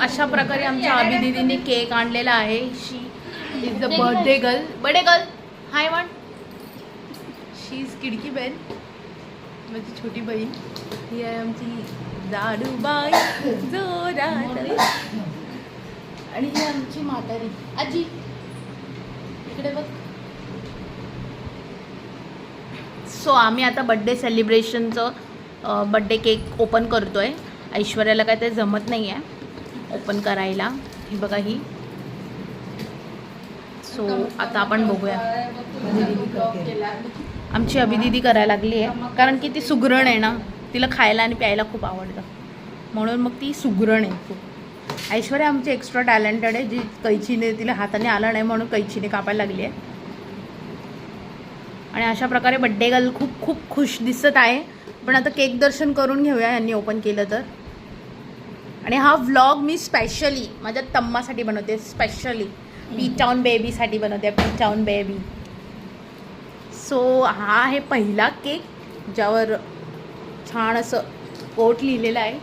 अशा प्रकारे आमच्या अभिदीदीने केक आणलेला आहे. She is the birthday girl. Hi one. She is किडकी बहीण, माझी छोटी बहीण. ही आहे आमची दाडूबाई जोरात. आणि ही आमची म्हातारी आजी. इकडे बघ. सो आम्ही आता बड्डे सेलिब्रेशनचं बड्डे केक ओपन करतोय. ऐश्वर्याला काय ते जमत नाही आहे ओपन करायला. ही बघा ही. सो आता आपण बघूया. आमची अभिदीदी करायला लागली आहे कारण की ती सुगरण आहे ना, तिला खायला आणि प्यायला खूप आवडतं म्हणून मग ती सुगरण आहे खूप. ऐश्वर्या आमची एक्स्ट्रा टॅलेंटेड आहे, जी कैचीने तिला हाताने आलं नाही म्हणून कैचीने कापायला लागली आहे. आणि अशा प्रकारे बड्डे गर्ल खूप खूप खुश दिसत आहे. पण आता केक दर्शन करून घेऊया यांनी ओपन केलं तर. आणि हा व्लॉग मी स्पेशली माझ्या तम्मासाठी बनवते, स्पेशली पी-टाऊन बेबीसाठी बनवते, पी-टाऊन बेबी. सो हा आहे पहिला केक ज्यावर छान असं कोट लिहिलेलं आहे.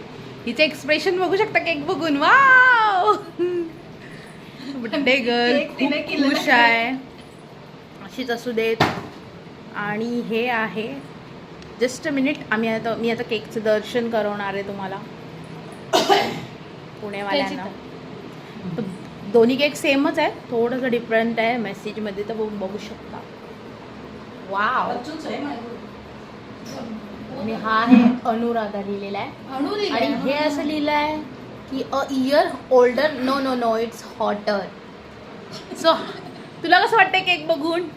हिचं एक्सप्रेशन बघू शकता केक बघून. वाव, बड्डे गर्ल खूप खुश आहे, अशीच असू देत. आणि हे आहे जस्ट अ मिनिट. मी आता केकचं दर्शन करवणार आहे तुम्हाला पुणेवाल्यांना. दोन्ही केक सेमच आहे, थोडंसं डिफरंट आहे मेसेजमध्ये, तर बघू शकता. वाव. आणि हा आहे अनुराधा लिहिलेला आहे. आणि हे असं लिहिलं आहे की a year older. No no no, it's hotter. So तुला कसं वाटतंय केक बघून?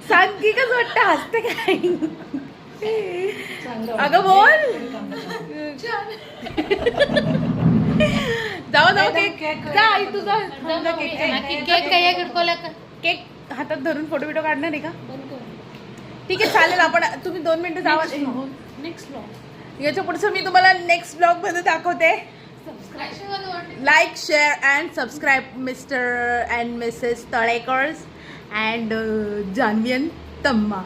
सांग की कसं वाटतं? हसते काय? अगं बोल. जाऊ केक जा आई तुझा. केक काय केक हातात धरून फोटो बिटो काढणार आहे का? ठीक आहे चालेल. आपण तुम्ही 2 मिनिटं जावा. नेक्स्ट ब्लॉग याच्या पुढचं मी तुम्हाला नेक्स्ट ब्लॉग मध्ये दाखवते. Like share and subscribe mister and missus Talekars and Janhavi and Tamma.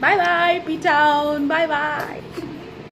Bye bye P town. Bye bye.